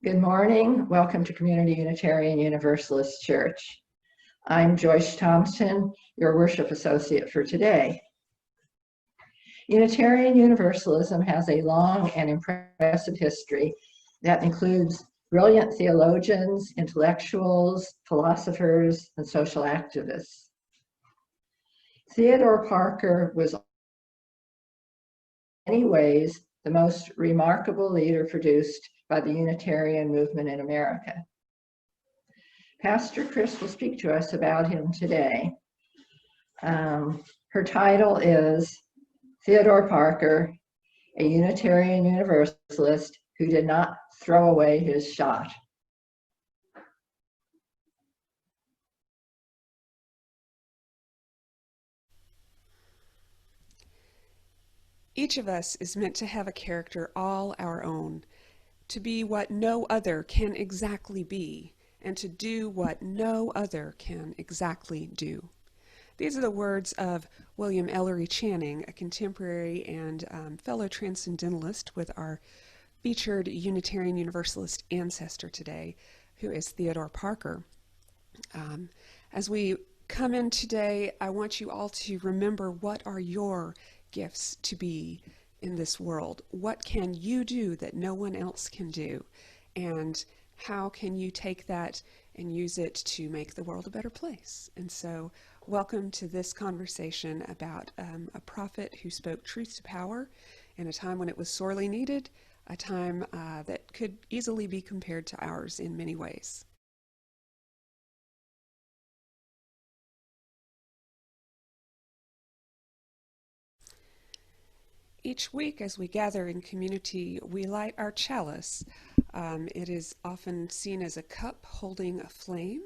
Good morning. Welcome to Community Unitarian Universalist Church. I'm Joyce Thompson, your worship associate for today. Unitarian Universalism has a long and impressive history that includes brilliant theologians, intellectuals, philosophers, and social activists. Theodore Parker was in many ways the most remarkable leader produced by the Unitarian movement in America. Pastor Kris will speak to us about him today. Her title is Theodore Parker, a Unitarian Universalist who did not throw away his shot. Each of us is meant to have a character all our own, to be what no other can exactly be, and to do what no other can exactly do. These are the words of William Ellery Channing, a contemporary and fellow transcendentalist with our featured Unitarian Universalist ancestor today, who is Theodore Parker. As we come in today, I want you all to remember, what are your gifts to be in this world? What can you do that no one else can do? And how can you take that and use it to make the world a better place? And so welcome to this conversation about a prophet who spoke truth to power in a time when it was sorely needed, a time that could easily be compared to ours in many ways. Each week as we gather in community, we light our chalice. It is often seen as a cup holding a flame.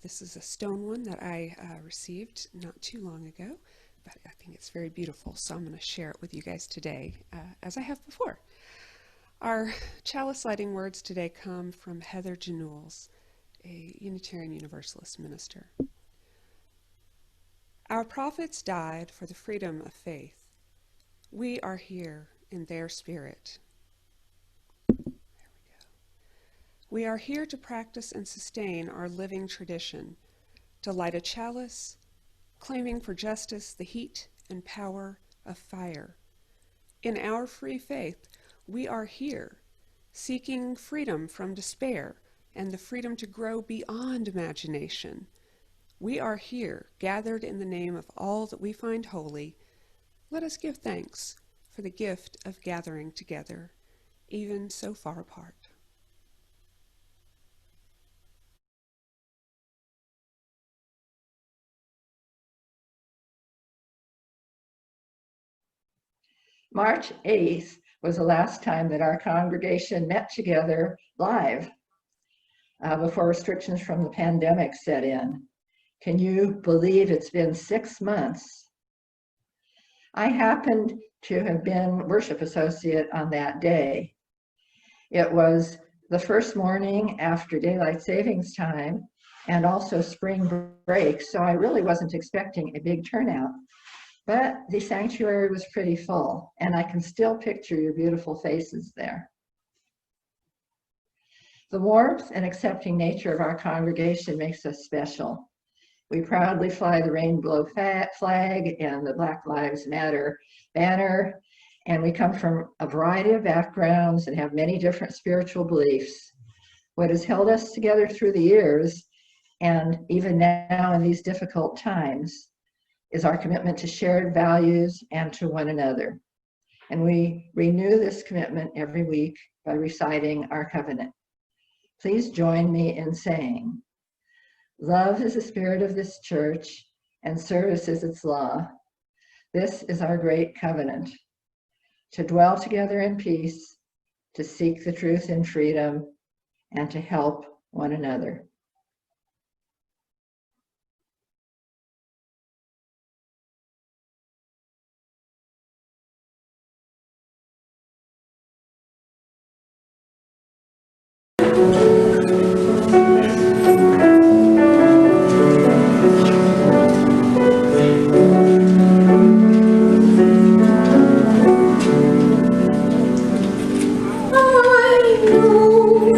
This is a stone one that I received not too long ago, but I think it's very beautiful, so I'm going to share it with you guys today, as I have before. Our chalice lighting words today come from Heather Janules, a Unitarian Universalist minister. Our prophets died for the freedom of faith. We are here in their spirit. There we go. We are here to practice and sustain our living tradition, to light a chalice, claiming for justice the heat and power of fire. In our free faith, we are here, seeking freedom from despair and the freedom to grow beyond imagination. We are here, gathered in the name of all that we find holy. Let us give thanks for the gift of gathering together, even so far apart. March 8th was the last time that our congregation met together live before restrictions from the pandemic set in. Can you believe it's been 6 months? I happened to have been worship associate on that day. It was the first morning after daylight savings time and also spring break, so I really wasn't expecting a big turnout. But the sanctuary was pretty full, and I can still picture your beautiful faces there. The warmth and accepting nature of our congregation makes us special. We proudly fly the rainbow flag and the Black Lives Matter banner, and we come from a variety of backgrounds and have many different spiritual beliefs. What has held us together through the years, and even now in these difficult times, is our commitment to shared values and to one another. And we renew this commitment every week by reciting our covenant. Please join me in saying, love is the spirit of this church, and service is its law. This is our great covenant, to dwell together in peace, to seek the truth in freedom, and to help one another. I know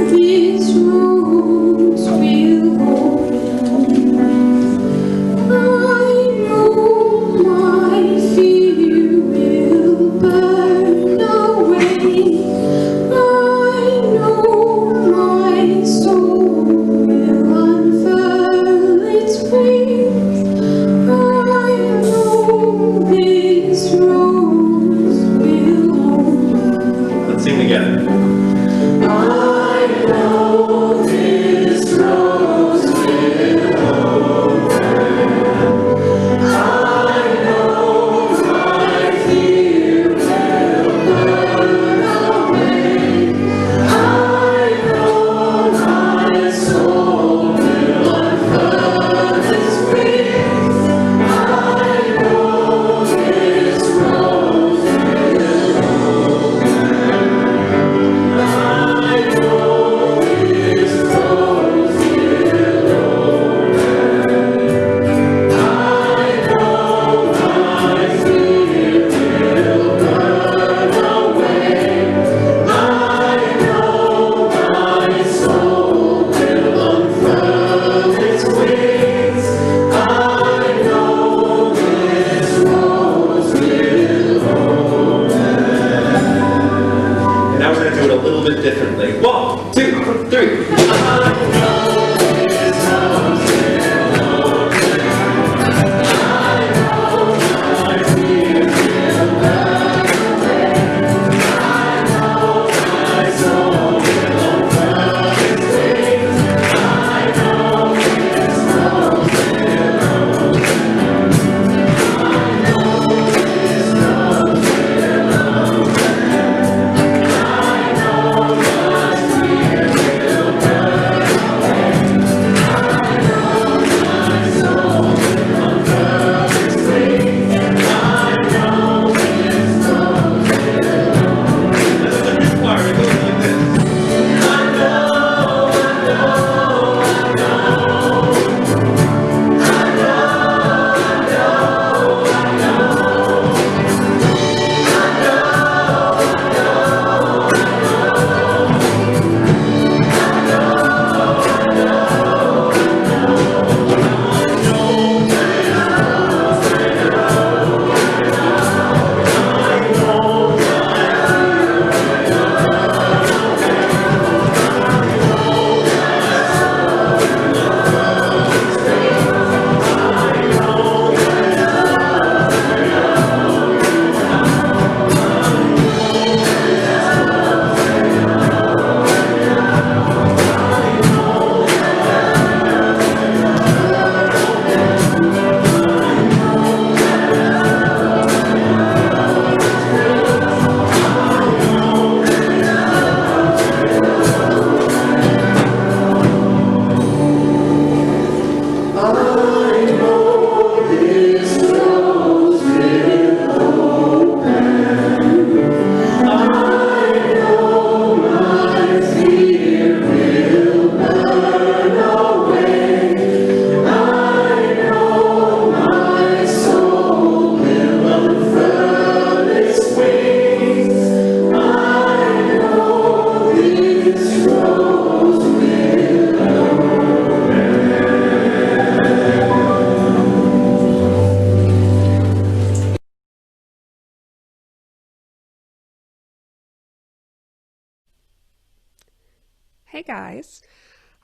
Hey guys,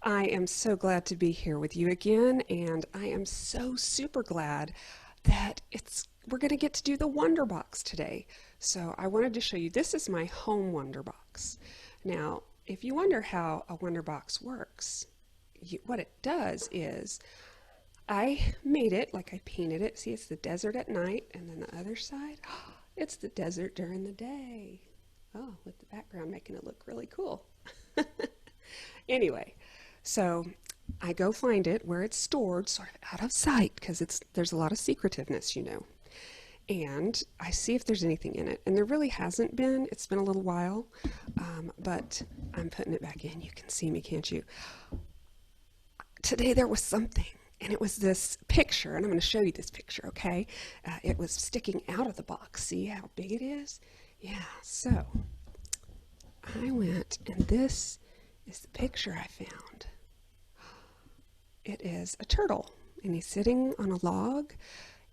I am so glad to be here with you again, and I am so super glad that we're going to get to do the Wonder Box today. So I wanted to show you, this is my home Wonder Box. Now, if you wonder how a Wonder Box works, what it does is I made it like I painted it. See, it's the desert at night, and then the other side, it's the desert during the day. Oh, with the background making it look really cool. Anyway, so I go find it where it's stored, sort of out of sight, because there's a lot of secretiveness, you know. And I see if there's anything in it, and there really hasn't been. It's been a little while, but I'm putting it back in. You can see me, can't you? Today there was something, and it was this picture, and I'm going to show you this picture, okay? It was sticking out of the box. See how big it is? Yeah, so I went, and this is the picture I found. It is a turtle, and he's sitting on a log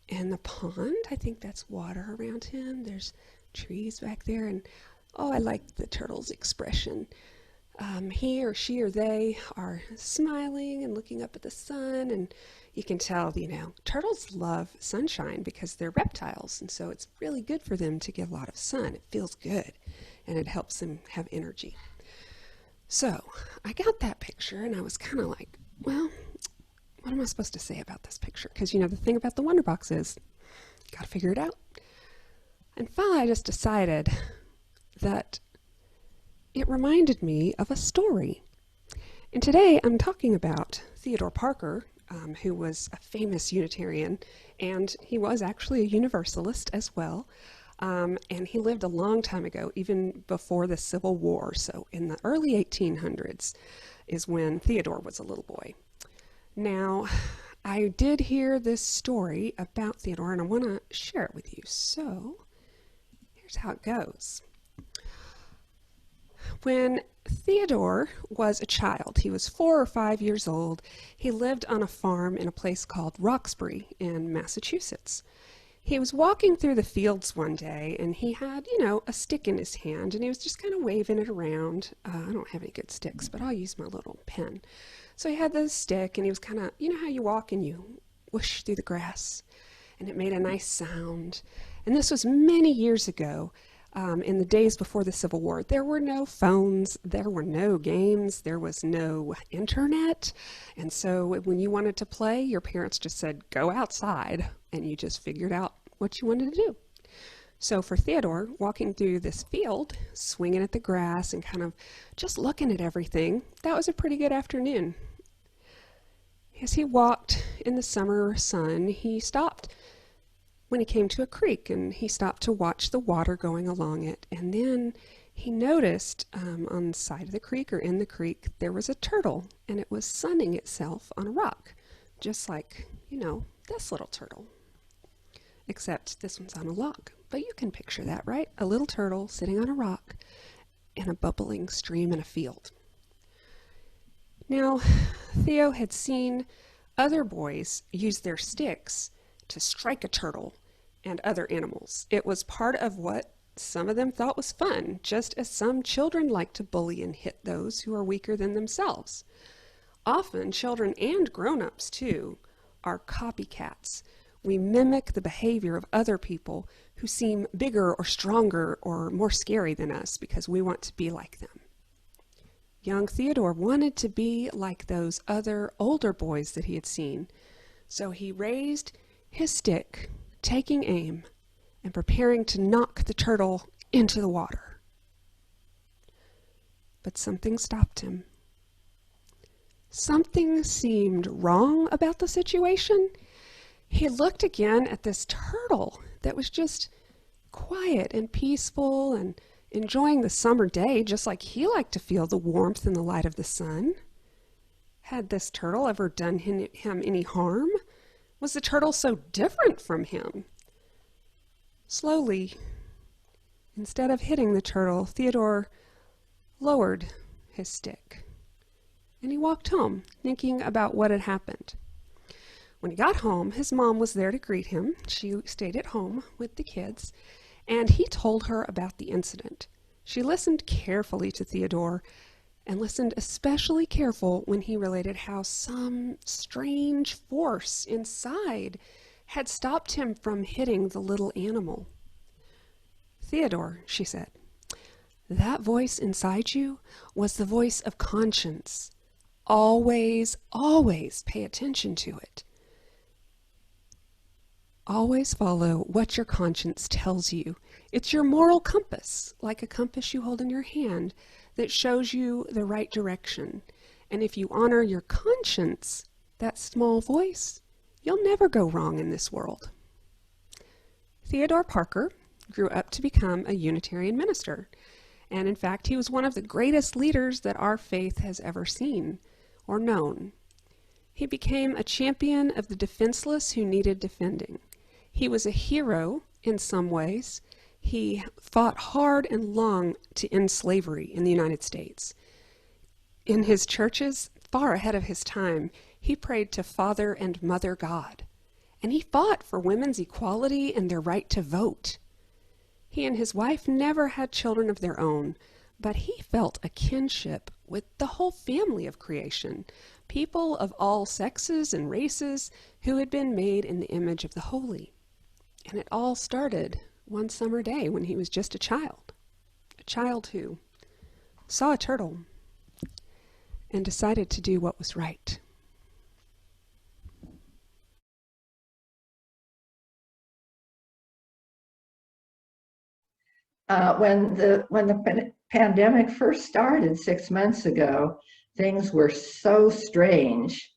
in the pond. I think that's water around him. There's trees back there, and oh, I like the turtle's expression. He or she or they are smiling and looking up at the sun, and you can tell, you know, turtles love sunshine because they're reptiles, and so it's really good for them to get a lot of sun. It feels good, and it helps them have energy. So I got that picture, and I was kind of like, well, what am I supposed to say about this picture? Because, you know, the thing about the Wonder Box is you got to figure it out. And finally, I just decided that it reminded me of a story. And today I'm talking about Theodore Parker, who was a famous Unitarian, and he was actually a Universalist as well. And he lived a long time ago, even before the Civil War. So in the early 1800s is when Theodore was a little boy. Now, I did hear this story about Theodore, and I want to share it with you. So here's how it goes. When Theodore was a child, he was 4 or 5 years old, he lived on a farm in a place called Roxbury in Massachusetts. He was walking through the fields one day, and he had, you know, a stick in his hand, and he was just kind of waving it around. I don't have any good sticks, but I'll use my little pen. So he had this stick, and he was kind of, you know how you walk and you whoosh through the grass, and it made a nice sound. And this was many years ago, in the days before the Civil War. There were no phones, there were no games, there was no internet. And so when you wanted to play, your parents just said, go outside, and you just figured out what you wanted to do. So for Theodore, walking through this field, swinging at the grass and kind of just looking at everything, that was a pretty good afternoon. As he walked in the summer sun, he stopped when he came to a creek, and he stopped to watch the water going along it. And then he noticed on the side of the creek, or in the creek, there was a turtle, and it was sunning itself on a rock, just like, you know, this little turtle. Except this one's on a log. But you can picture that, right? A little turtle sitting on a rock in a bubbling stream in a field. Now, Theo had seen other boys use their sticks to strike a turtle and other animals. It was part of what some of them thought was fun, just as some children like to bully and hit those who are weaker than themselves. Often, children and grown-ups, too, are copycats. We mimic the behavior of other people who seem bigger or stronger or more scary than us because we want to be like them. Young Theodore wanted to be like those other older boys that he had seen, so he raised his stick, taking aim and preparing to knock the turtle into the water. But something stopped him. Something seemed wrong about the situation. He looked again at this turtle that was just quiet and peaceful and enjoying the summer day just like he liked to feel the warmth and the light of the sun. Had this turtle ever done him any harm? Was the turtle so different from him? Slowly, instead of hitting the turtle, Theodore lowered his stick, and he walked home, thinking about what had happened. When he got home, his mom was there to greet him. She stayed at home with the kids, and he told her about the incident. She listened carefully to Theodore, and listened especially careful when he related how some strange force inside had stopped him from hitting the little animal. "Theodore," she said, "that voice inside you was the voice of conscience. Always, always pay attention to it. Always follow what your conscience tells you. It's your moral compass, like a compass you hold in your hand, that shows you the right direction. And if you honor your conscience, that small voice, you'll never go wrong in this world." Theodore Parker grew up to become a Unitarian minister. And in fact, he was one of the greatest leaders that our faith has ever seen or known. He became a champion of the defenseless who needed defending. He was a hero in some ways. He fought hard and long to end slavery in the United States. In his churches, far ahead of his time, he prayed to Father and Mother God. And he fought for women's equality and their right to vote. He and his wife never had children of their own, but he felt a kinship with the whole family of creation, people of all sexes and races who had been made in the image of the holy. And it all started one summer day when he was just a child who saw a turtle and decided to do what was right. When the pandemic first started 6 months ago, things were so strange.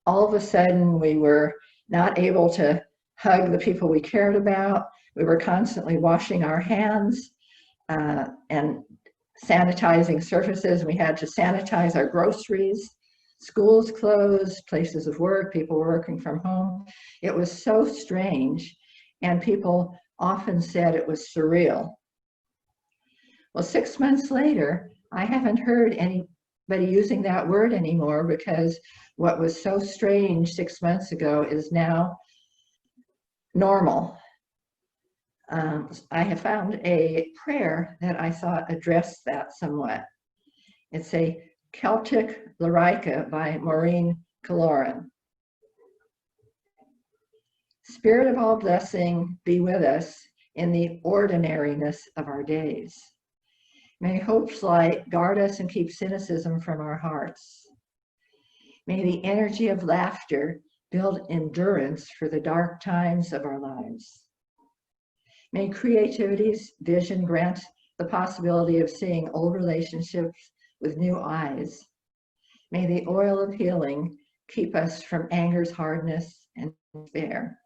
All of a sudden, we were not able to hug the people we cared about. We were constantly washing our hands and sanitizing surfaces. We had to sanitize our groceries. Schools closed, places of work, people were working from home. It was so strange, and people often said it was surreal. Well, 6 months later, I haven't heard anybody using that word anymore, because what was so strange 6 months ago is now normal. I have found a prayer that I thought addressed that somewhat. It's a Celtic Lyrica by Maureen Caloran. "Spirit of all blessing, be with us in the ordinariness of our days. May hope's light guard us and keep cynicism from our hearts. May the energy of laughter build endurance for the dark times of our lives. May creativity's vision grant the possibility of seeing old relationships with new eyes. May the oil of healing keep us from anger's hardness and despair.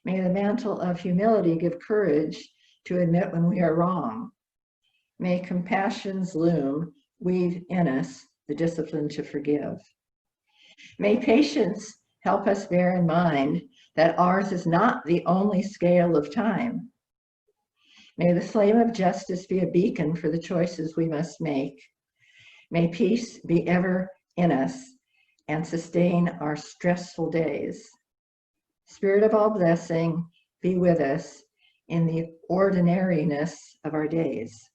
May the mantle of humility give courage to admit when we are wrong. May compassion's loom weave in us the discipline to forgive. May patience help us bear in mind that ours is not the only scale of time. May the flame of justice be a beacon for the choices we must make. May peace be ever in us and sustain our stressful days. Spirit of all blessing, be with us in the ordinariness of our days."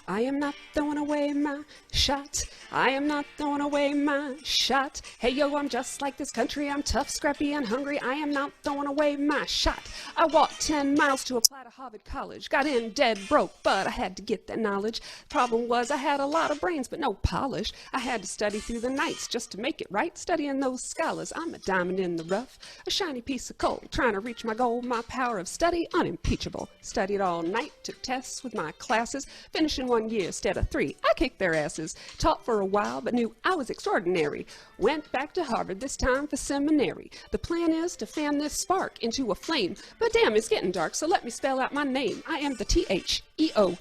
"I am not throwing away my shot. I am not throwing away my shot. Hey yo, I'm just like this country. I'm tough, scrappy, and hungry. I am not throwing away my shot. I walked 10 miles to apply to Harvard College. Got in dead broke, but I had to get that knowledge. Problem was I had a lot of brains, but no polish. I had to study through the nights just to make it right. Studying those scholars, I'm a diamond in the rough, a shiny piece of coal, trying to reach my goal. My power of study, unimpeachable. Studied all night, took tests with my classes, finishing 1 year instead of 3. I kicked their asses, taught for a while, but knew I was extraordinary. Went back to Harvard, this time for seminary. The plan is to fan this spark into a flame, but damn, it's getting dark, so let me spell out my name. I am the Theodore,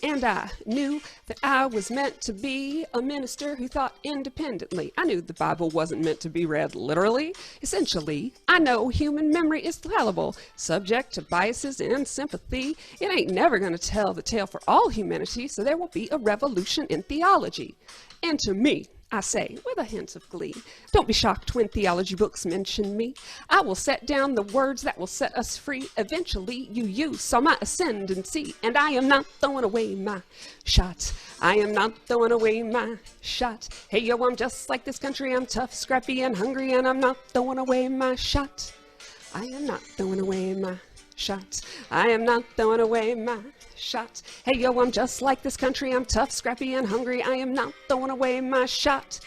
and I knew that I was meant to be a minister who thought independently. I knew the Bible wasn't meant to be read literally. Essentially, I know human memory is fallible, subject to biases and sympathy. It ain't never going to tell the tale for all humanity, so there will be a revolution in theology. And to me, I say, with a hint of glee, don't be shocked when theology books mention me. I will set down the words that will set us free. Eventually, you saw my ascendancy, and I am not throwing away my shot. I am not throwing away my shot. Hey, yo, I'm just like this country. I'm tough, scrappy, and hungry, and I'm not throwing away my shot. I am not throwing away my shot. I am not throwing away my shot. Hey yo, I'm just like this country. I'm tough, scrappy, and hungry. I am not throwing away my shot.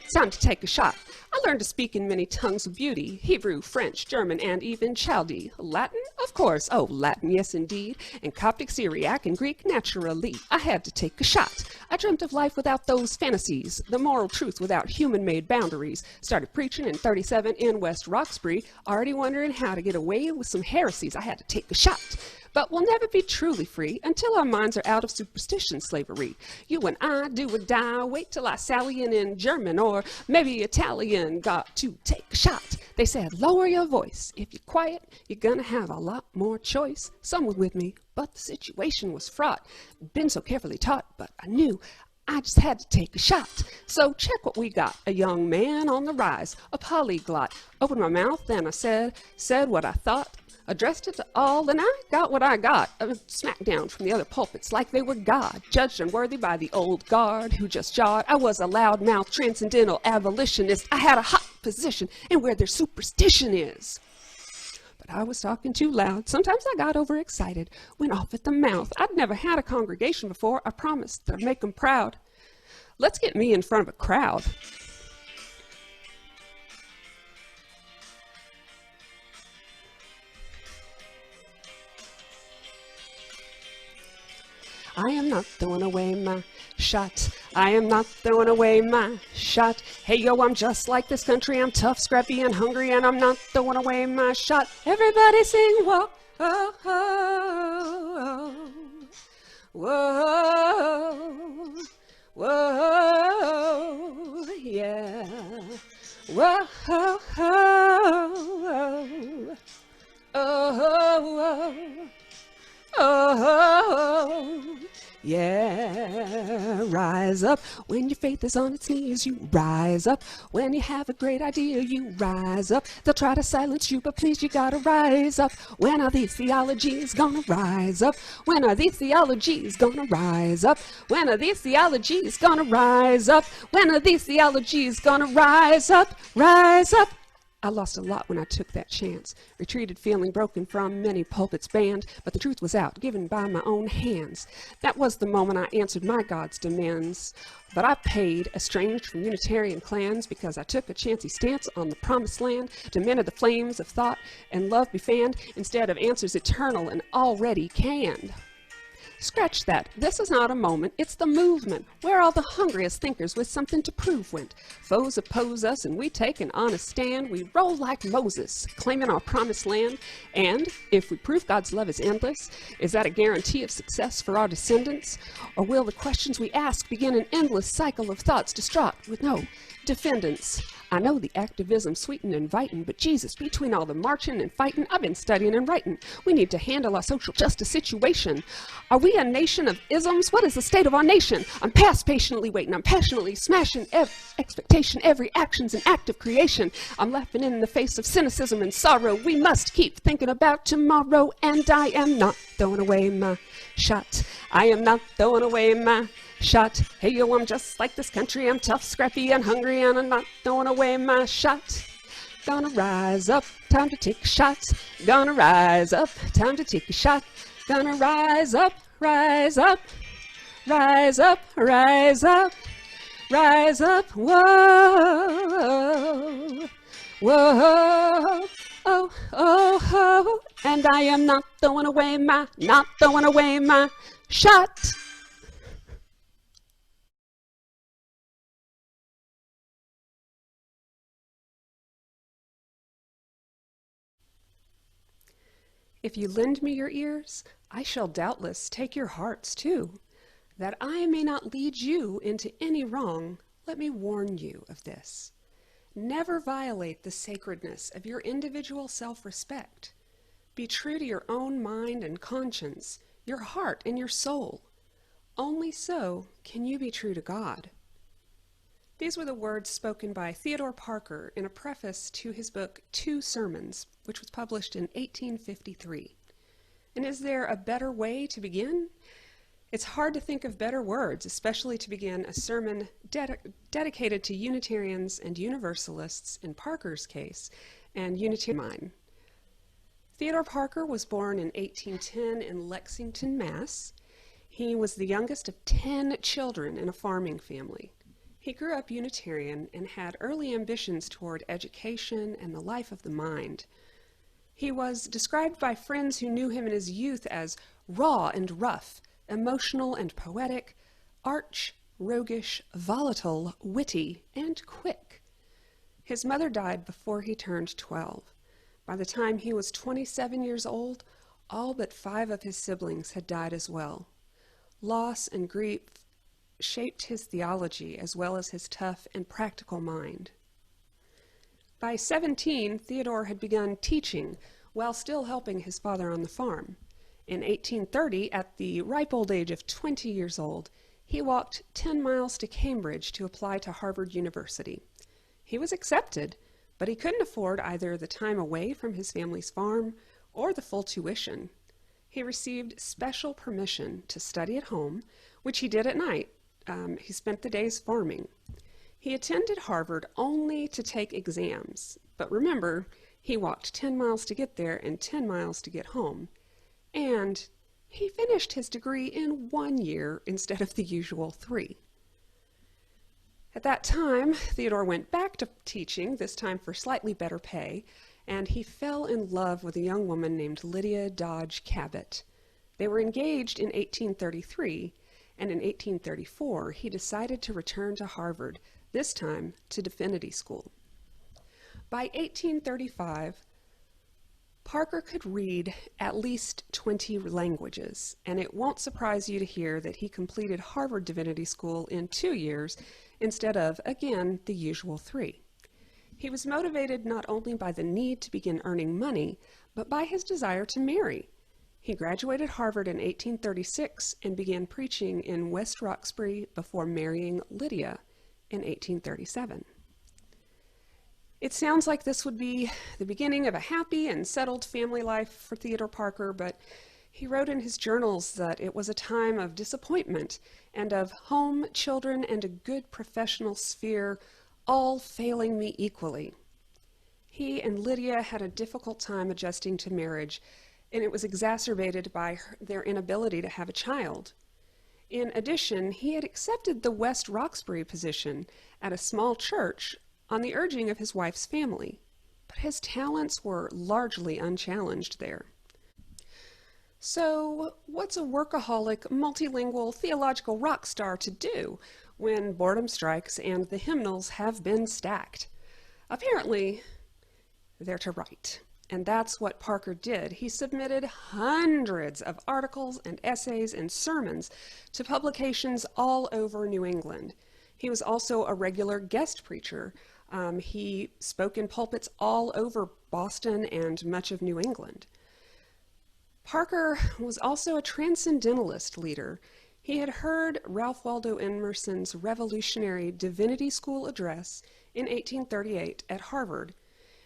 It's time to take a shot. I learned to speak in many tongues of beauty: Hebrew, French, German, and even Chaldee. Latin? Of course. Oh, Latin, yes indeed. And Coptic, Syriac, and Greek, naturally. I had to take a shot. I dreamt of life without those fantasies, the moral truth without human-made boundaries. Started preaching in 37 in West Roxbury, already wondering how to get away with some heresies. I had to take a shot. But we'll never be truly free until our minds are out of superstition slavery. You and I do or die, wait till I sally in German or maybe Italian. Got to take a shot. They said, lower your voice. If you're quiet, you're gonna have a lot more choice. Some were with me, but the situation was fraught. Been so carefully taught, but I knew I just had to take a shot. So check what we got. A young man on the rise, a polyglot. Opened my mouth and I said what I thought. Addressed it to all, and I got what I got. Smacked down from the other pulpits like they were God. Judged unworthy by the old guard who just jawed. I was a loudmouth, transcendental abolitionist. I had a hot position in where their superstition is. But I was talking too loud. Sometimes I got overexcited, went off at the mouth. I'd never had a congregation before. I promised that I'd make them proud. Let's get me in front of a crowd. I am not throwing away my shot. I am not throwing away my shot. Hey yo, I'm just like this country. I'm tough, scrappy, and hungry, and I'm not throwing away my shot. Everybody sing, whoa, oh, oh, oh, whoa, whoa, yeah, whoa, oh, oh, oh, oh, yeah. Rise up when your faith is on its knees. You rise up when you have a great idea. You rise up. They'll try to silence you, but please, you gotta rise up. When are these theologies gonna rise up? When are these theologies gonna rise up? When are these theologies gonna rise up? When are these theologies gonna rise up? Rise up. I lost a lot when I took that chance. Retreated feeling broken from many pulpits banned, but the truth was out, given by my own hands. That was the moment I answered my God's demands. But I paid, estranged from Unitarian clans, because I took a chancy stance on the promised land, demanded the flames of thought and love be fanned, instead of answers eternal and already canned. Scratch that. This is not a moment, it's the movement, where all the hungriest thinkers with something to prove went. Foes oppose us and we take an honest stand. We roll like Moses, claiming our promised land. And if we prove God's love is endless, is that a guarantee of success for our descendants? Or will the questions we ask begin an endless cycle of thoughts distraught with no defendants? I know the activism's sweet and inviting, but Jesus, between all the marching and fighting, I've been studying and writing. We need to handle our social justice situation. Are we a nation of isms? What is the state of our nation? I'm past patiently waiting. I'm passionately smashing expectation. Every action's an act of creation. I'm laughing in the face of cynicism and sorrow. We must keep thinking about tomorrow, and I am not throwing away my shot. I am not throwing away my shot. Hey yo, I'm just like this country. I'm tough, scrappy, and hungry, and I'm not throwing away my shot. Gonna rise up, time to take a shot. Gonna rise up, time to take a shot. Gonna rise up, rise up, rise up, rise up, rise up. Whoa, whoa, oh, oh, oh. And I am not throwing away my shot. If you lend me your ears, I shall doubtless take your hearts too. That I may not lead you into any wrong, let me warn you of this. Never violate the sacredness of your individual self-respect. Be true to your own mind and conscience, your heart and your soul. Only so can you be true to God. These were the words spoken by Theodore Parker in a preface to his book Two Sermons, which was published in 1853. And is there a better way to begin? It's hard to think of better words, especially to begin a sermon dedicated to Unitarians and Universalists in Parker's case, and Unitarian mine. Theodore Parker was born in 1810 in Lexington, Mass. He was the youngest of 10 children in a farming family. He grew up Unitarian and had early ambitions toward education and the life of the mind. He was described by friends who knew him in his youth as raw and rough, emotional and poetic, arch, roguish, volatile, witty, and quick. His mother died before he turned 12. By the time he was 27 years old, all but 5 of his siblings had died as well. Loss and grief shaped his theology as well as his tough and practical mind. By 17, Theodore had begun teaching while still helping his father on the farm. In 1830, at the ripe old age of 20 years old, he walked 10 miles to Cambridge to apply to Harvard University. He was accepted, but he couldn't afford either the time away from his family's farm or the full tuition. He received special permission to study at home, which he did at night. He spent the days farming. He attended Harvard only to take exams, but remember, he walked 10 miles to get there and 10 miles to get home. And he finished his degree in 1 year instead of the usual 3. At that time, Theodore went back to teaching, this time for slightly better pay, and he fell in love with a young woman named Lydia Dodge Cabot. They were engaged in 1833, and in 1834 he decided to return to Harvard, this time to divinity school. By 1835, Parker could read at least 20 languages, and it won't surprise you to hear that he completed Harvard Divinity School in 2 years instead of, again, the usual 3. He was motivated not only by the need to begin earning money, but by his desire to marry. He graduated Harvard in 1836 and began preaching in West Roxbury before marrying Lydia in 1837. It sounds like this would be the beginning of a happy and settled family life for Theodore Parker, but he wrote in his journals that it was a time of disappointment and of home, children, and a good professional sphere all failing me equally. He and Lydia had a difficult time adjusting to marriage, and it was exacerbated by their inability to have a child. In addition, he had accepted the West Roxbury position at a small church on the urging of his wife's family, but his talents were largely unchallenged there. So, what's a workaholic, multilingual, theological rock star to do when boredom strikes and the hymnals have been stacked? Apparently, they're to write. And that's what Parker did. He submitted hundreds of articles and essays and sermons to publications all over New England. He was also a regular guest preacher. He spoke in pulpits all over Boston and much of New England. Parker was also a transcendentalist leader. He had heard Ralph Waldo Emerson's revolutionary Divinity School address in 1838 at Harvard,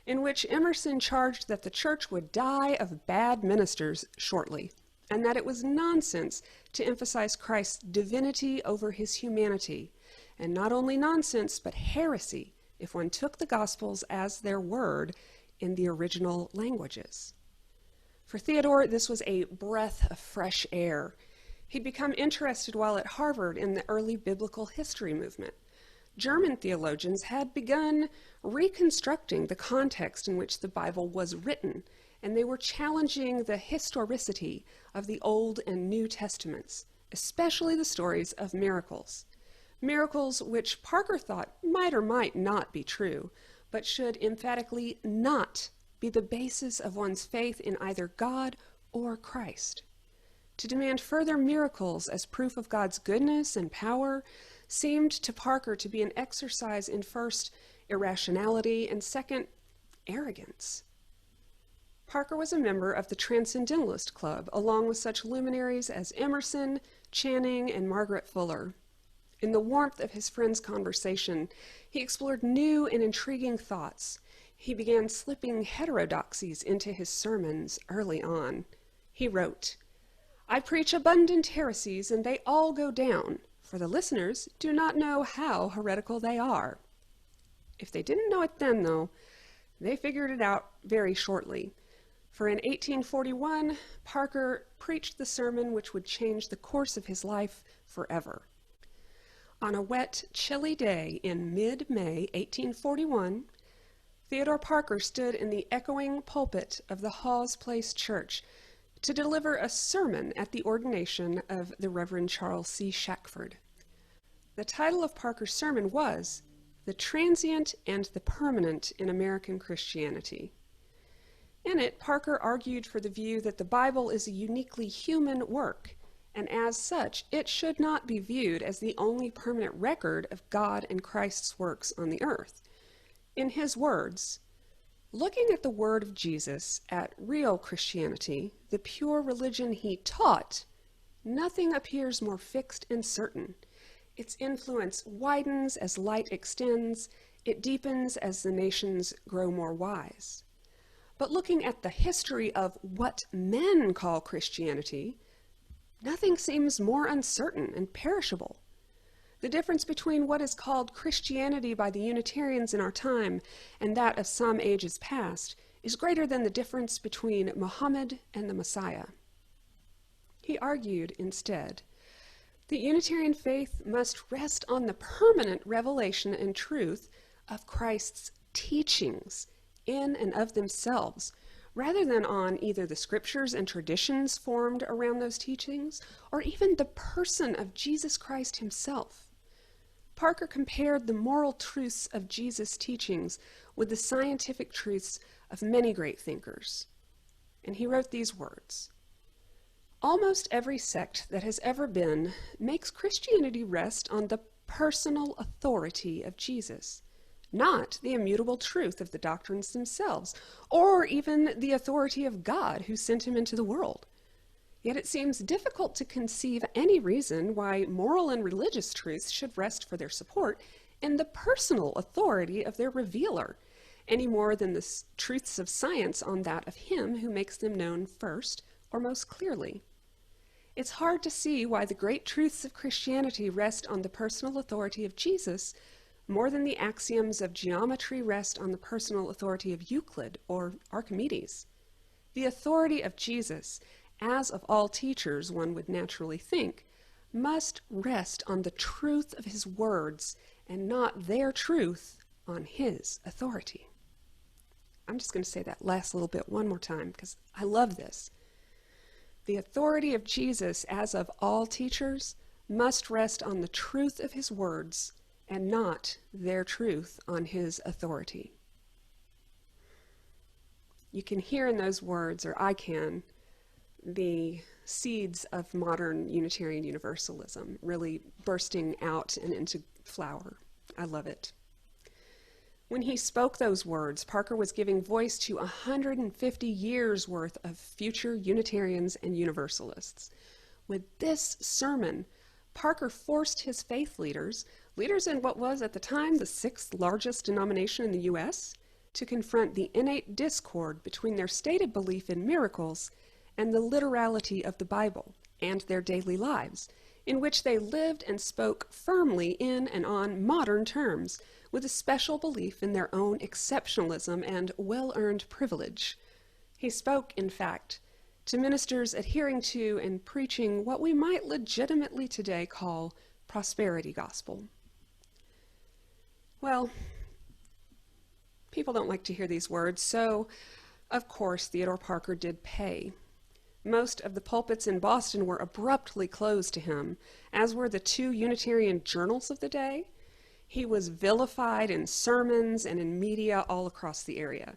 in which Emerson charged that the church would die of bad ministers shortly. and that it was nonsense to emphasize Christ's divinity over his humanity, and not only nonsense, but heresy if one took the Gospels as their word in the original languages. For Theodore, this was a breath of fresh air. He'd become interested while at Harvard in the early biblical history movement. German theologians had begun reconstructing the context in which the Bible was written, and they were challenging the historicity of the Old and New Testaments, especially the stories of miracles. Miracles which Parker thought might or might not be true, but should emphatically not be the basis of one's faith in either God or Christ. To demand further miracles as proof of God's goodness and power seemed to Parker to be an exercise in first, irrationality, and second, arrogance. Parker was a member of the Transcendentalist Club, along with such luminaries as Emerson, Channing, and Margaret Fuller. In the warmth of his friends' conversation, he explored new and intriguing thoughts. He began slipping heterodoxies into his sermons early on. He wrote, "I preach abundant heresies, and they all go down, for the listeners do not know how heretical they are." If they didn't know it then, though, they figured it out very shortly. For in 1841, Parker preached the sermon which would change the course of his life forever. On a wet, chilly day in mid-May 1841, Theodore Parker stood in the echoing pulpit of the Hawes Place Church to deliver a sermon at the ordination of the Reverend Charles C. Shackford. The title of Parker's sermon was "The Transient and the Permanent in American Christianity." In it, Parker argued for the view that the Bible is a uniquely human work, and as such, it should not be viewed as the only permanent record of God and Christ's works on the earth. In his words, "Looking at the word of Jesus, at real Christianity, the pure religion he taught, nothing appears more fixed and certain. Its influence widens as light extends, it deepens as the nations grow more wise. But looking at the history of what men call Christianity, nothing seems more uncertain and perishable. The difference between what is called Christianity by the Unitarians in our time and that of some ages past is greater than the difference between Muhammad and the Messiah." He argued instead, the Unitarian faith must rest on the permanent revelation and truth of Christ's teachings in and of themselves, rather than on either the scriptures and traditions formed around those teachings, or even the person of Jesus Christ himself. Parker compared the moral truths of Jesus' teachings with the scientific truths of many great thinkers. And he wrote these words, "Almost every sect that has ever been makes Christianity rest on the personal authority of Jesus, not the immutable truth of the doctrines themselves, or even the authority of God who sent him into the world. Yet it seems difficult to conceive any reason why moral and religious truths should rest for their support in the personal authority of their revealer, any more than the truths of science on that of him who makes them known first or most clearly. It's hard to see why the great truths of Christianity rest on the personal authority of Jesus more than the axioms of geometry rest on the personal authority of Euclid or Archimedes. The authority of Jesus, as of all teachers one would naturally think, must rest on the truth of his words and not their truth on his authority." I'm just going to say that last little bit one more time because I love this. The authority of Jesus, as of all teachers, must rest on the truth of his words and not their truth on his authority. You can hear in those words, or I can, the seeds of modern Unitarian Universalism really bursting out and into flower. I love it. When he spoke those words, Parker was giving voice to 150 years worth of future Unitarians and Universalists. With this sermon, Parker forced his faith leaders in what was at the time the sixth largest denomination in the U.S., to confront the innate discord between their stated belief in miracles and the literality of the Bible and their daily lives, in which they lived and spoke firmly in and on modern terms, with a special belief in their own exceptionalism and well-earned privilege. He spoke, in fact, to ministers adhering to and preaching what we might legitimately today call prosperity gospel. Well, people don't like to hear these words, so of course Theodore Parker did pay. Most of the pulpits in Boston were abruptly closed to him, as were the two Unitarian journals of the day. He was vilified in sermons and in media all across the area.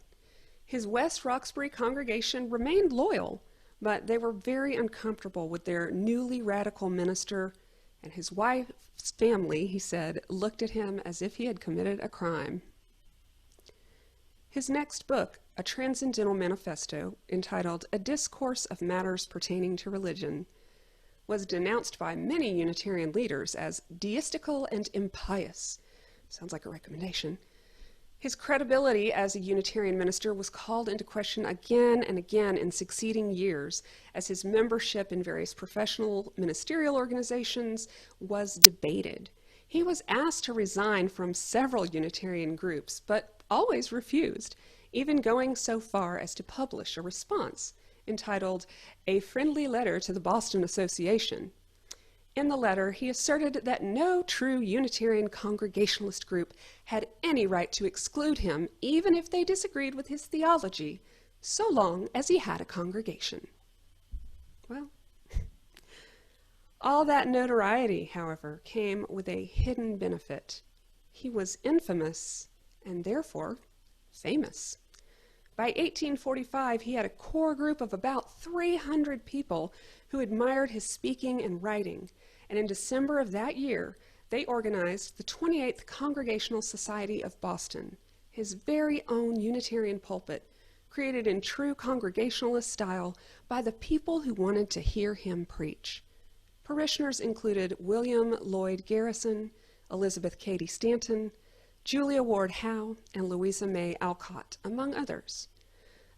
His West Roxbury congregation remained loyal, but they were very uncomfortable with their newly radical minister, and his wife's family, he said, looked at him as if he had committed a crime. His next book, a transcendental manifesto entitled A Discourse of Matters Pertaining to Religion, was denounced by many Unitarian leaders as deistical and impious. Sounds like a recommendation. His credibility as a Unitarian minister was called into question again and again in succeeding years as his membership in various professional ministerial organizations was debated. He was asked to resign from several Unitarian groups, but always refused, even going so far as to publish a response entitled A Friendly Letter to the Boston Association. In the letter, he asserted that no true Unitarian Congregationalist group had any right to exclude him, even if they disagreed with his theology, so long as he had a congregation. Well, all that notoriety, however, came with a hidden benefit. He was infamous and therefore famous. By 1845, he had a core group of about 300 people who admired his speaking and writing, and in December of that year, they organized the 28th Congregational Society of Boston, his very own Unitarian pulpit, created in true Congregationalist style by the people who wanted to hear him preach. Parishioners included William Lloyd Garrison, Elizabeth Cady Stanton, Julia Ward Howe, and Louisa May Alcott, among others.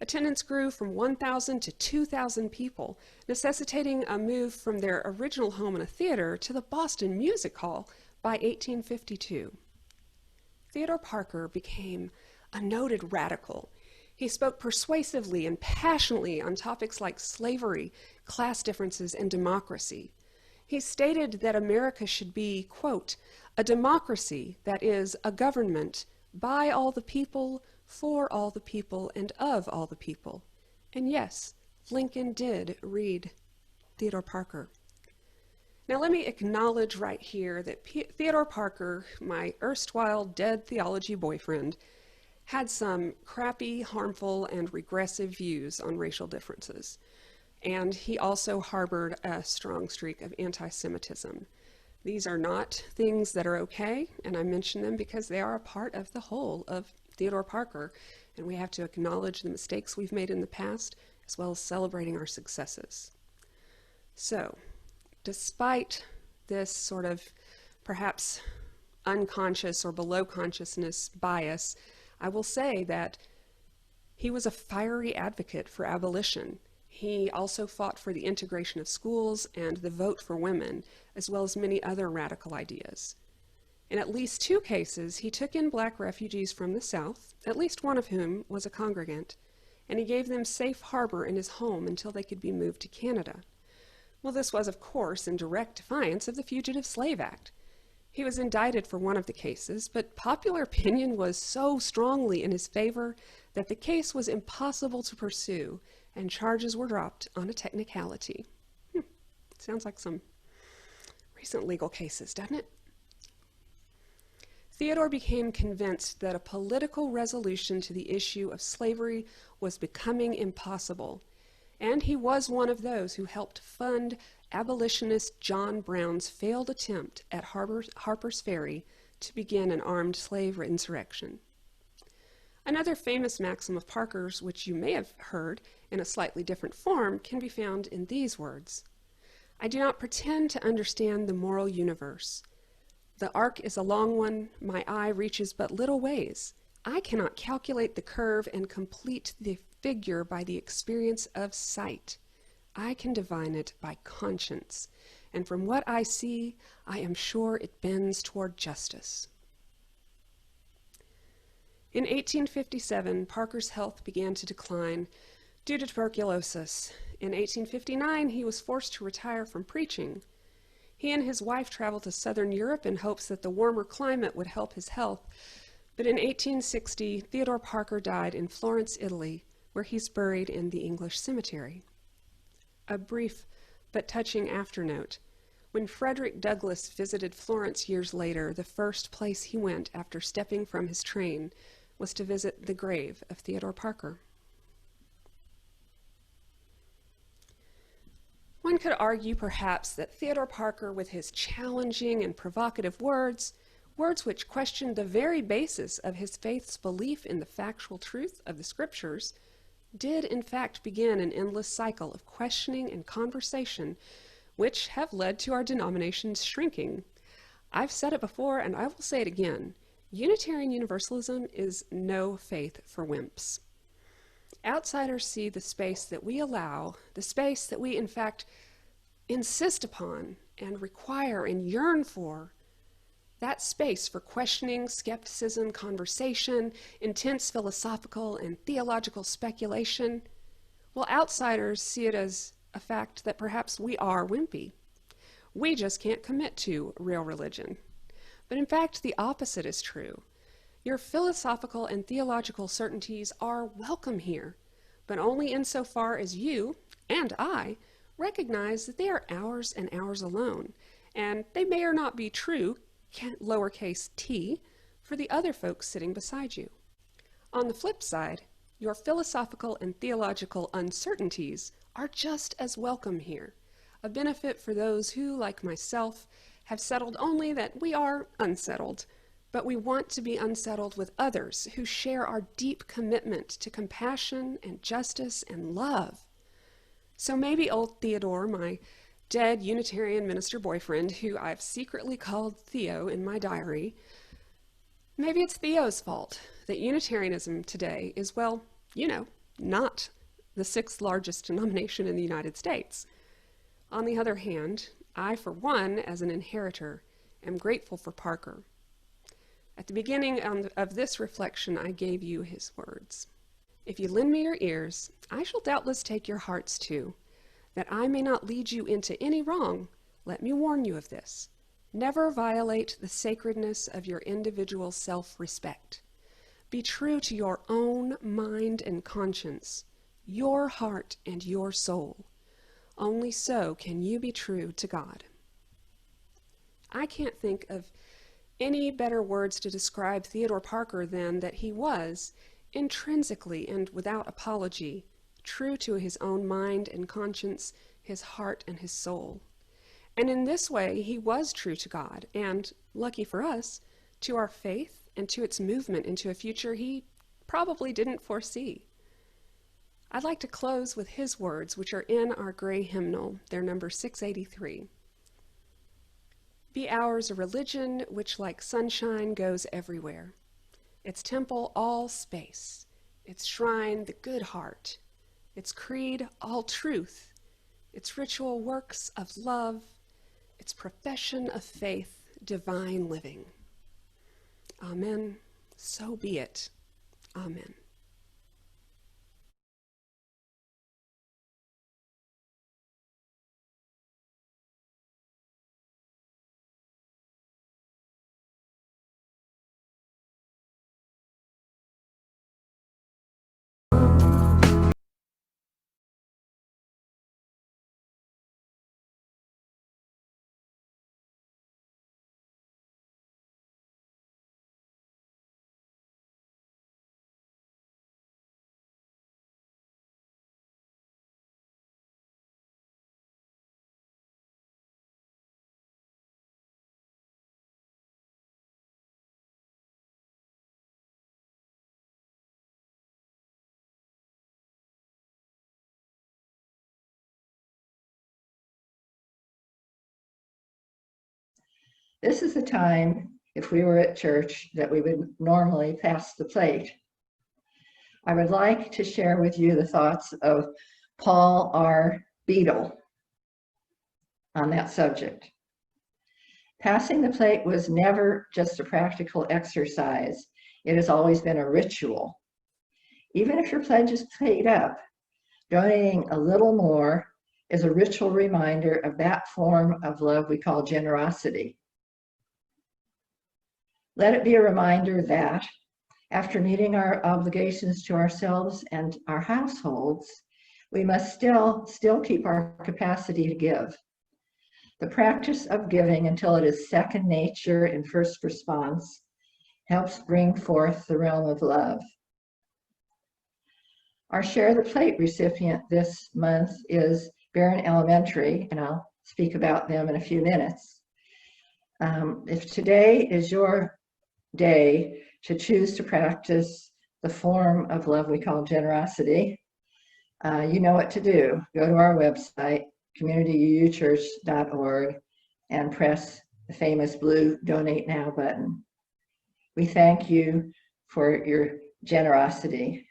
Attendance grew from 1,000 to 2,000 people, necessitating a move from their original home in a theater to the Boston Music Hall by 1852. Theodore Parker became a noted radical. He spoke persuasively and passionately on topics like slavery, class differences, and democracy. He stated that America should be, quote, a democracy, that is, a government by all the people, for all the people, and of all the people. And yes, Lincoln did read Theodore Parker. Now let me acknowledge right here that Theodore Parker, my erstwhile dead theology boyfriend, had some crappy, harmful, and regressive views on racial differences. And he also harbored a strong streak of anti-Semitism. These are not things that are okay, and I mention them because they are a part of the whole of Theodore Parker, and we have to acknowledge the mistakes we've made in the past, as well as celebrating our successes. So, despite this sort of perhaps unconscious or below consciousness bias, I will say that he was a fiery advocate for abolition. He also fought for the integration of schools and the vote for women, as well as many other radical ideas. In at least 2 cases, he took in black refugees from the South, at least one of whom was a congregant, and he gave them safe harbor in his home until they could be moved to Canada. Well, this was, of course, in direct defiance of the Fugitive Slave Act. He was indicted for one of the cases, but popular opinion was so strongly in his favor that the case was impossible to pursue, and charges were dropped on a technicality. Sounds like some recent legal cases, doesn't it? Theodore became convinced that a political resolution to the issue of slavery was becoming impossible, and he was one of those who helped fund abolitionist John Brown's failed attempt at Harper's Ferry to begin an armed slave insurrection. Another famous maxim of Parker's, which you may have heard in a slightly different form, can be found in these words: I do not pretend to understand the moral universe. The arc is a long one, my eye reaches but little ways. I cannot calculate the curve and complete the figure by the experience of sight. I can divine it by conscience, and from what I see, I am sure it bends toward justice. In 1857, Parker's health began to decline due to tuberculosis. In 1859, he was forced to retire from preaching. He and his wife traveled to southern Europe in hopes that the warmer climate would help his health. But in 1860, Theodore Parker died in Florence, Italy, where he's buried in the English cemetery. A brief but touching afternote. When Frederick Douglass visited Florence years later, the first place he went after stepping from his train was to visit the grave of Theodore Parker. One could argue perhaps that Theodore Parker, with his challenging and provocative words which questioned the very basis of his faith's belief in the factual truth of the scriptures, did in fact begin an endless cycle of questioning and conversation which have led to our denomination's shrinking. I've said it before and I will say it again. Unitarian Universalism is no faith for wimps. Outsiders see the space that we allow, the space that we in fact insist upon and require and yearn for, that space for questioning, skepticism, conversation, intense philosophical and theological speculation. Well, outsiders see it as a fact that perhaps we are wimpy. We just can't commit to real religion. But in fact, the opposite is true. Your philosophical and theological certainties are welcome here, but only insofar as you and I recognize that they are ours and ours alone, and they may or not be true, lowercase t, for the other folks sitting beside you. On the flip side, your philosophical and theological uncertainties are just as welcome here, a benefit for those who, like myself, have settled only that we are unsettled, but we want to be unsettled with others who share our deep commitment to compassion and justice and love. So maybe old Theodore, my dead Unitarian minister boyfriend, who I've secretly called Theo in my diary, maybe it's Theo's fault that Unitarianism today is, well, not the sixth largest denomination in the United States. On the other hand, I, for one, as an inheritor, am grateful for Parker. At the beginning of this reflection, I gave you his words. If you lend me your ears, I shall doubtless take your hearts too. That I may not lead you into any wrong, let me warn you of this. Never violate the sacredness of your individual self-respect. Be true to your own mind and conscience, your heart and your soul. Only so can you be true to God. I can't think of any better words to describe Theodore Parker than that he was, intrinsically and without apology, true to his own mind and conscience, his heart and his soul. And in this way, he was true to God, and, lucky for us, to our faith and to its movement into a future he probably didn't foresee. I'd like to close with his words, which are in our gray hymnal. They're number 683. Be ours a religion which like sunshine goes everywhere, its temple all space, its shrine the good heart, its creed all truth, its ritual works of love, its profession of faith divine living. Amen. So be it. Amen. This is the time, if we were at church, that we would normally pass the plate. I would like to share with you the thoughts of Paul R. beetle on that subject. Passing the plate was never just a practical exercise. It has always been a ritual. Even if your pledge is paid up, donating a little more is a ritual reminder of that form of love we call generosity. Let it be a reminder that after meeting our obligations to ourselves and our households, we must still keep our capacity to give. The practice of giving until it is second nature in first response helps bring forth the realm of love. Our Share the Plate recipient this month is Barron Elementary, and I'll speak about them in a few minutes. If today is your day to choose to practice the form of love we call generosity, you know what to do. Go to our website, communityuchurch.org, and press the famous blue Donate Now button. We thank you for your generosity.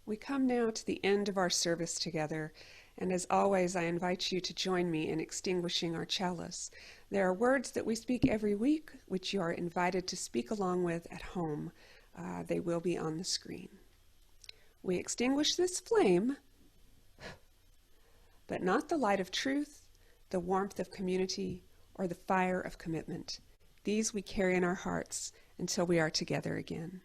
We come now to the end of our service together, and as always, I invite you to join me in extinguishing our chalice. There are words that we speak every week, which you are invited to speak along with at home. They will be on the screen. We extinguish this flame, but not the light of truth, the warmth of community, or the fire of commitment. These we carry in our hearts until we are together again.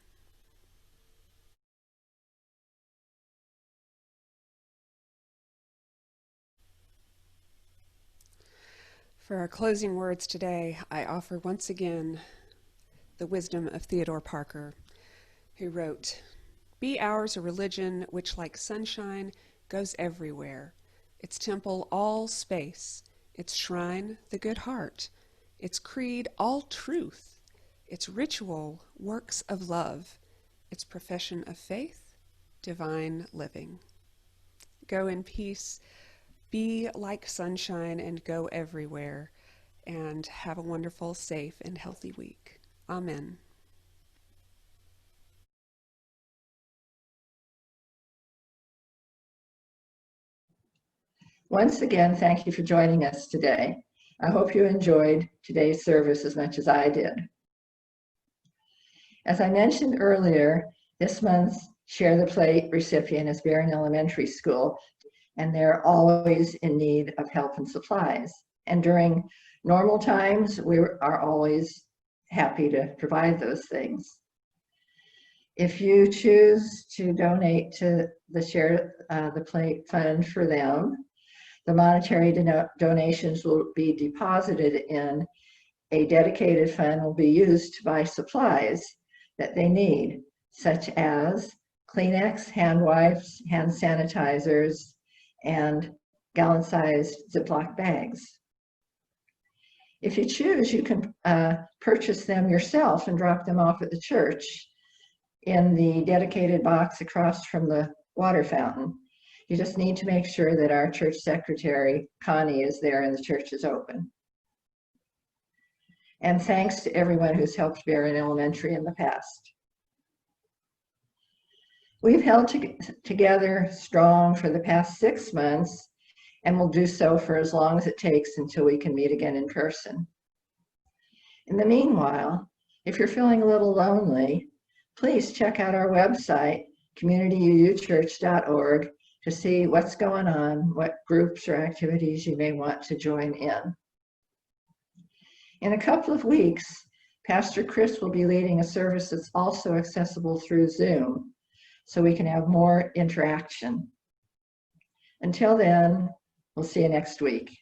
For our closing words today, I offer once again the wisdom of Theodore Parker, who wrote, "Be ours a religion which, like sunshine, goes everywhere, its temple all space, its shrine the good heart, its creed all truth, its ritual works of love, its profession of faith, divine living. Go in peace. Be like sunshine and go everywhere, and have a wonderful, safe, and healthy week. Amen." Once again, thank you for joining us today. I hope you enjoyed today's service as much as I did. As I mentioned earlier, this month's Share the Plate recipient is Barron Elementary School, and they're always in need of help and supplies. And during normal times, we are always happy to provide those things. If you choose to donate to the Share the Plate fund for them, the monetary donations will be deposited in a dedicated fund will be used to buy supplies that they need, such as Kleenex, hand wipes, hand sanitizers, and gallon-sized Ziploc bags. If you choose, you can purchase them yourself and drop them off at the church in the dedicated box across from the water fountain. You just need to make sure that our church secretary, Connie, is there and the church is open. And thanks to everyone who's helped Barron Elementary in the past. We've held together strong for the past 6 months and will do so for as long as it takes until we can meet again in person. In the meanwhile, if you're feeling a little lonely, please check out our website, communityuchurch.org, to see what's going on, what groups or activities you may want to join in. In a couple of weeks, Pastor Kris will be leading a service that's also accessible through Zoom, so we can have more interaction. Until then, we'll see you next week.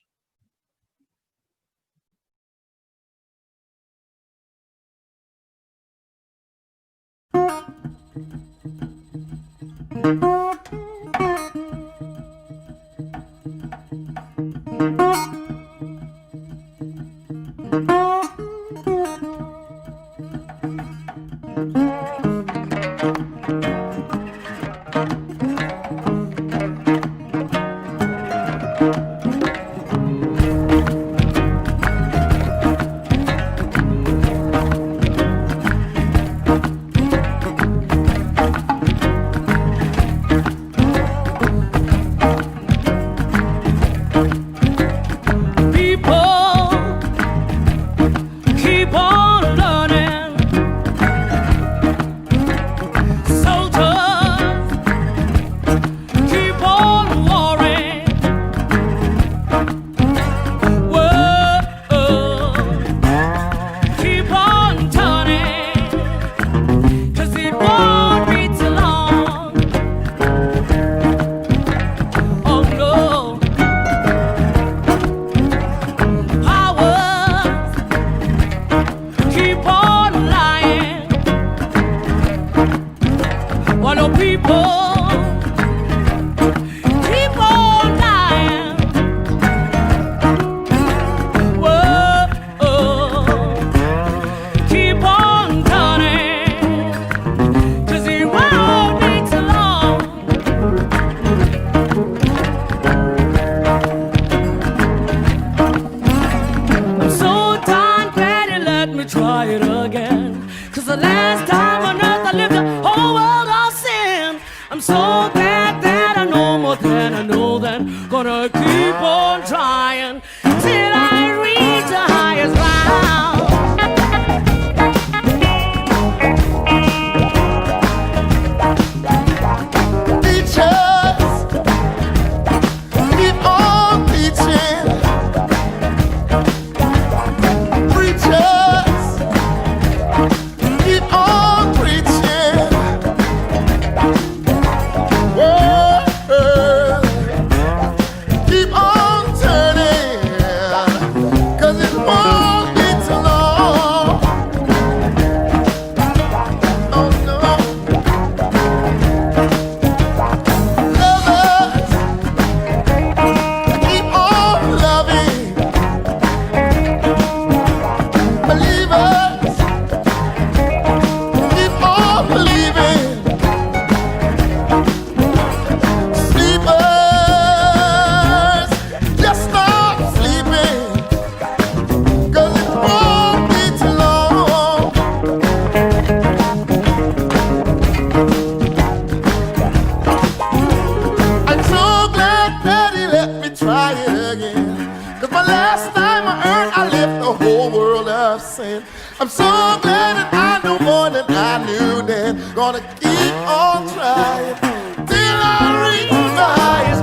try it again. Cause my last time I earned, I left the whole world of sin. I'm so glad that I know more than I knew then. Gonna keep on trying till I reach my highest